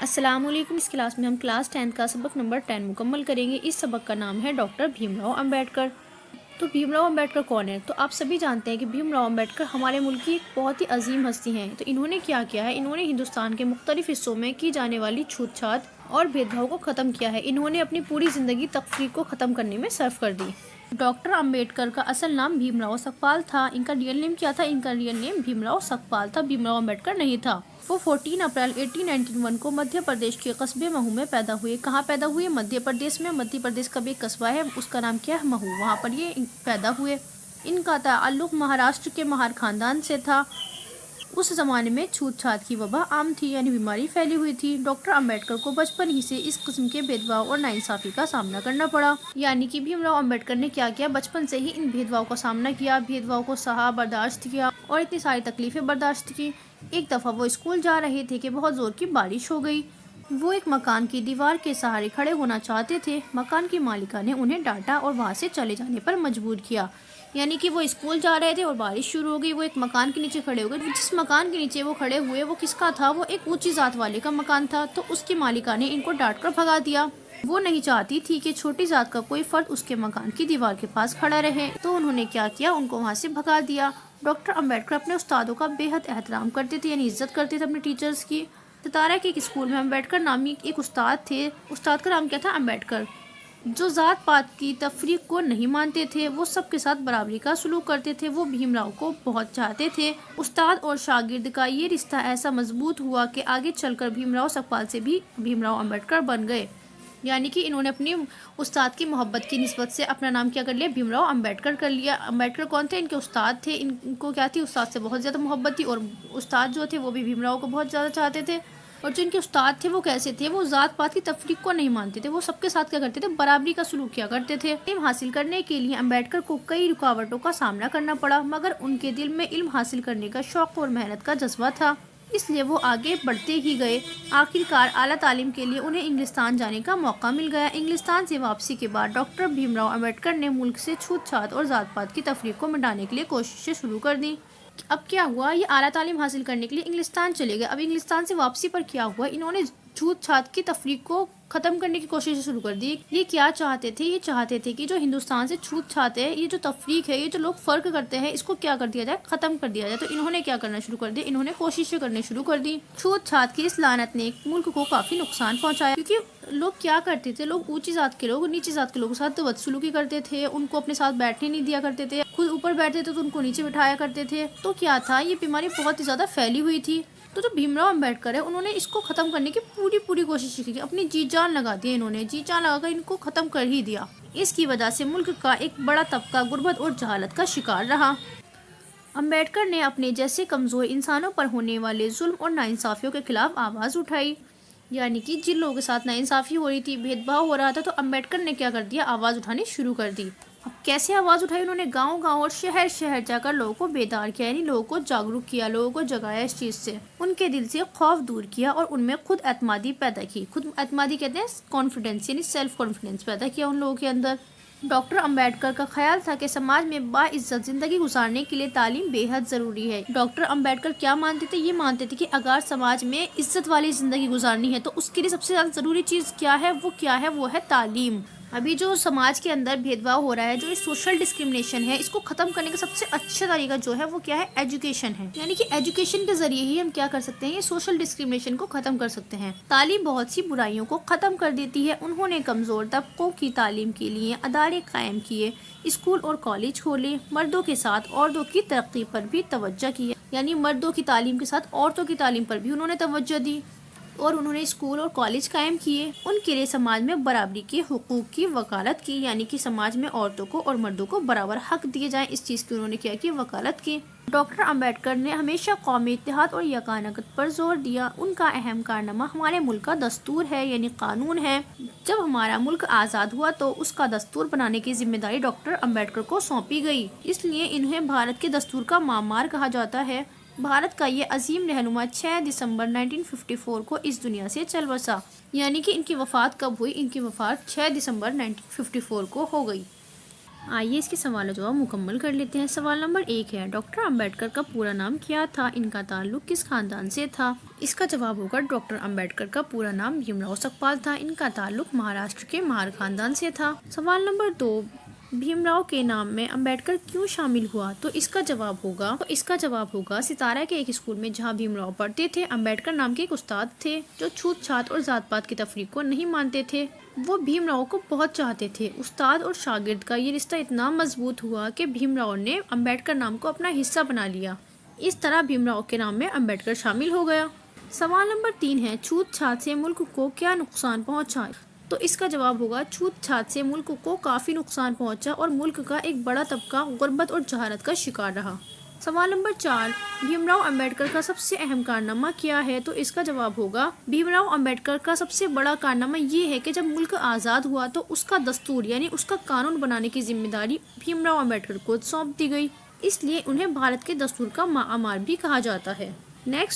السلام علیکم۔ اس کلاس میں ہم کلاس 10 کا سبق نمبر 10 مکمل کریں گے۔ اس سبق کا نام ہے ڈاکٹر بھیم راؤ امبیڈکر۔ تو بھیم راؤ امبیڈکر کون ہے؟ تو آپ سبھی جانتے ہیں کہ بھیم راؤ امبیڈکر ہمارے ملک کی ایک بہت ہی عظیم ہستی ہیں۔ تو انہوں نے کیا کیا ہے؟ انہوں نے ہندوستان کے مختلف حصوں میں کی جانے والی چھوت چھات اور بھید بھاؤ کو ختم کیا ہے۔ انہوں نے اپنی پوری زندگی تفریق کو ختم کرنے میں صرف کر دی۔ ڈاکٹر امبیڈکر کا اصل نام بھیم راؤ سکپال تھا۔ ان کا ریئل نیم کیا تھا؟ ان کا ریئل نیم بھیم راؤ سکپال تھا، بھیم راؤ امبیڈکر نہیں تھا۔ وہ 14 اپریل 1891 کو مدھیہ پردیش کے قصبے مہو میں پیدا ہوئے۔ کہاں پیدا ہوئے؟ مدھیہ پردیش میں۔ مدھیہ پردیش کا بھی ایک قصبہ ہے، اس کا نام کیا ہے؟ مہو، وہاں پر یہ پیدا ہوئے۔ ان کا تعلق مہاراشٹر کے مہار خاندان سے تھا۔ اس زمانے میں چھوت چھات کی وبا عام تھی، یعنی بیماری پھیلی ہوئی تھی۔ ڈاکٹر امبیڈکر کو بچپن ہی سے اس قسم کے بھید بھاؤ اور ناانصافی کا سامنا کرنا پڑا۔ یعنی کہ بھیم راؤ امبیڈکر نے کیا کیا؟ بچپن سے ہی ان بھید بھاؤ کا سامنا کیا، بھید بھاؤ کو سہا، برداشت کیا اور اتنی ساری تکلیفیں برداشت کی۔ ایک دفعہ وہ اسکول جا رہے تھے کہ بہت زور کی بارش ہو گئی۔ وہ ایک مکان کی دیوار کے سہارے کھڑے ہونا چاہتے تھے۔ مکان کی مالکہ نے انہیں ڈانٹا اور وہاں سے چلے جانے پر مجبور کیا۔ یعنی کہ وہ اسکول جا رہے تھے اور بارش شروع ہو گئی، وہ ایک مکان کے نیچے کھڑے ہو گئے۔ جس مکان کے نیچے وہ کھڑے ہوئے وہ کس کا تھا؟ وہ ایک اونچی ذات والے کا مکان تھا۔ تو اس کی مالکہ نے ان کو ڈانٹ کر بھگا دیا۔ وہ نہیں چاہتی تھی کہ چھوٹی ذات کا کوئی فرد اس کے مکان کی دیوار کے پاس کھڑا رہے، تو انہوں نے کیا کیا؟ ان کو وہاں سے بھگا دیا۔ ڈاکٹر امبیڈکر اپنے استادوں کا بے حد احترام کرتے تھے، یعنی عزت کرتے تھے اپنے ٹیچرز کی۔ ستارہ کے ایک اسکول میں امبیڈکر نامی ایک استاد تھے۔ استاد کا نام کیا تھا؟ امبیڈکر، جو ذات پات کی تفریق کو نہیں مانتے تھے۔ وہ سب کے ساتھ برابری کا سلوک کرتے تھے۔ وہ بھیم راؤ کو بہت چاہتے تھے۔ استاد اور شاگرد کا یہ رشتہ ایسا مضبوط ہوا کہ آگے چل کر بھیم راؤ سکپال سے بھی بھیم راؤ امبیڈکر بن گئے۔ یعنی کہ انہوں نے اپنی استاد کی محبت کی نسبت سے اپنا نام کیا کر لیا؟ بھیم راؤ امبیڈکر کر لیا۔ امبیڈکر کون تھے؟ ان کے استاد تھے۔ ان کو کیا تھی؟ استاد سے بہت زیادہ محبت تھی، اور استاد جو تھے وہ بھی بھیم راؤ کو بہت زیادہ چاہتے تھے۔ اور جو ان کے استاد تھے وہ کیسے تھے؟ وہ ذات پات کی تفریق کو نہیں مانتے تھے۔ وہ سب کے ساتھ کیا کرتے تھے؟ برابری کا سلوک کیا کرتے تھے۔ علم حاصل کرنے کے لیے امبیڈکر کو کئی رکاوٹوں کا سامنا کرنا پڑا، مگر ان کے دل میں علم حاصل کرنے کا شوق اور محنت کا جذبہ تھا، اس لیے وہ آگے بڑھتے ہی گئے۔ آخرکار اعلیٰ تعلیم کے لیے انہیں انگلستان جانے کا موقع مل گیا۔ انگلستان سے واپسی کے بعد ڈاکٹر بھیم راؤ امبیڈکر نے ملک سے چھوت چھات اور ذات پات کی تفریق کو مٹانے کے لیے کوششیں شروع کر دیں۔ اب کیا ہوا؟ یہ اعلیٰ تعلیم حاصل کرنے کے لیے انگلستان چلے گئے۔ اب انگلستان سے واپسی پر کیا ہوا؟ انہوں نے چھوت چھات کی تفریق کو ختم کرنے کی کوشش شروع کر دی۔ یہ کیا چاہتے تھے؟ یہ چاہتے تھے کہ جو ہندوستان سے چھوت چھات ہے، یہ جو تفریق ہے، یہ جو لوگ فرق کرتے ہیں، اس کو کیا کر دیا جائے؟ ختم کر دیا جائے۔ تو انہوں نے کیا کرنا شروع کر دیا؟ انہوں نے کوششیں کرنے شروع کر دی۔ چھوت چھات کی اس لعنت نے ملک کو کافی نقصان پہنچایا، کیونکہ لوگ کیا کرتے تھے؟ لوگ اونچی ذات کے لوگ نیچی ذات کے لوگوں کے ساتھ بدسلوکی کرتے تھے، ان کو اپنے ساتھ بیٹھنے نہیں دیا کرتے تھے، خود اوپر بیٹھتے تھے تو ان کو نیچے بٹھایا کرتے تھے۔ تو کیا تھا؟ یہ بیماری بہت ہی زیادہ پھیلی ہوئی تھی۔ تو جو بھیم راؤ امبیڈکر ہے، انہوں نے اس کو ختم کرنے کی پوری کوشش کی، اپنی جی جان لگا دی۔ انہوں نے جی جان لگا کر ان کو ختم کر ہی دیا۔ اس کی وجہ سے ملک کا ایک بڑا طبقہ غربت اور جہالت کا شکار رہا۔ امبیڈکر نے اپنے جیسے کمزور انسانوں پر ہونے والے ظلم اور ناانصافیوں کے خلاف آواز اٹھائی۔ یعنی کہ جن لوگوں کے ساتھ ناانصافی ہو رہی تھی، بھید بھاؤ ہو رہا تھا، تو امبیڈکر نے کیا کر دیا؟ آواز اٹھانی شروع کر دی۔ اب کیسے آواز اٹھائی؟ انہوں نے گاؤں اور شہر جا کر لوگوں کو بیدار کیا، یعنی لوگوں کو جاگروک کیا، لوگوں کو جگایا اس چیز سے، ان کے دل سے خوف دور کیا اور ان میں خود اعتمادی پیدا کی۔ خود اعتمادی کہتے ہیں کانفیڈنس، یعنی سیلف کانفیڈنس پیدا کیا ان لوگوں کے اندر۔ ڈاکٹر امبیڈکر کا خیال تھا کہ سماج میں باعزت زندگی گزارنے کے لیے تعلیم بے حد ضروری ہے۔ ڈاکٹر امبیڈکر کیا مانتے تھے؟ یہ مانتے تھے کہ اگر سماج میں عزت والی زندگی گزارنی ہے تو اس کے لیے سب سے زیادہ ضروری چیز کیا ہے؟ وہ ہے تعلیم۔ ابھی جو سماج کے اندر بھید بھاؤ ہو رہا ہے، جو سوشل ڈسکرمنیشن ہے، اس کو ختم کرنے کا سب سے اچھا طریقہ جو ہے وہ کیا ہے؟ ایجوکیشن ہے۔ یعنی کہ ایجوکیشن کے ذریعے ہی ہم کیا کر سکتے ہیں؟ یہ سوشل ڈسکرمنیشن کو ختم کر سکتے ہیں۔ تعلیم بہت سی برائیوں کو ختم کر دیتی ہے۔ انہوں نے کمزور طبقوں کی تعلیم کے لیے ادارے قائم کیے، اسکول اور کالج کھولے، مردوں کے ساتھ عورتوں کی ترقی پر بھی توجہ کی، یعنی مردوں کی تعلیم کے ساتھ عورتوں کی تعلیم پر بھی انہوں نے توجہ دی، اور انہوں نے اسکول اور کالج قائم کیے۔ ان کے لیے سماج میں برابری کے حقوق کی وکالت کی، یعنی کہ سماج میں عورتوں کو اور مردوں کو برابر حق دیے جائیں، اس چیز کی انہوں نے کیا کی؟ وکالت کی۔ ڈاکٹر امبیڈکر نے ہمیشہ قومی اتحاد اور یگانگت پر زور دیا۔ ان کا اہم کارنامہ ہمارے ملک کا دستور ہے، یعنی قانون ہے۔ جب ہمارا ملک آزاد ہوا تو اس کا دستور بنانے کی ذمہ داری ڈاکٹر امبیڈکر کو سونپی گئی، اس لیے انہیں بھارت کے دستور کا معمار کہا جاتا ہے۔ بھارت کا یہ عظیم رہنما 6 دسمبر 1954 کو اس دنیا سے چل بسا۔ یعنی کہ ان کی وفات کب ہوئی؟ ان کی وفات 6 دسمبر 1954 کو ہو گئی۔ آئیے اس کے سوال و جواب مکمل کر لیتے ہیں۔ سوال نمبر 1 ہے، ڈاکٹر امبیڈکر کا پورا نام کیا تھا؟ ان کا تعلق کس خاندان سے تھا؟ اس کا جواب ہوگا ڈاکٹر امبیڈکر کا پورا نام بھیم راؤ سکپال تھا۔ ان کا تعلق مہاراشٹر کے مہار خاندان سے تھا۔ سوال نمبر 2، بھیم راؤ کے نام میں امبیڈکر کیوں شامل ہوا؟ تو اس کا جواب ہوگا ستارہ کے ایک اسکول میں جہاں بھیم راؤ پڑھتے تھے، امبیڈکر نام کے ایک استاد تھے جو چھوت چھات اور ذات پات کی تفریق کو نہیں مانتے تھے۔ وہ بھیم راؤ کو بہت چاہتے تھے۔ استاد اور شاگرد کا یہ رشتہ اتنا مضبوط ہوا کہ بھیم راؤ نے امبیڈکر نام کو اپنا حصہ بنا لیا۔ اس طرح بھیم راؤ کے نام میں امبیڈکر شامل ہو گیا۔ سوال نمبر 3 ہے، چھوت چھات سے ملک کو کیا نقصان پہنچا؟ تو اس کا جواب ہوگا چھوت چھات سے ملک کو کافی نقصان پہنچا اور ملک کا ایک بڑا طبقہ غربت اور جہالت کا شکار رہا۔ سوال نمبر 4، بھیم راؤ امبیڈکر کا سب سے اہم کارنامہ کیا ہے؟ تو اس کا جواب ہوگا بھیم راؤ امبیڈکر کا سب سے بڑا کارنامہ یہ ہے کہ جب ملک آزاد ہوا تو اس کا دستور یعنی اس کا قانون بنانے کی ذمہ داری بھیم راؤ امبیڈکر کو سونپ دی گئی، اس لیے انہیں بھارت کے دستور کا معمار بھی کہا جاتا ہے۔ نیکسٹ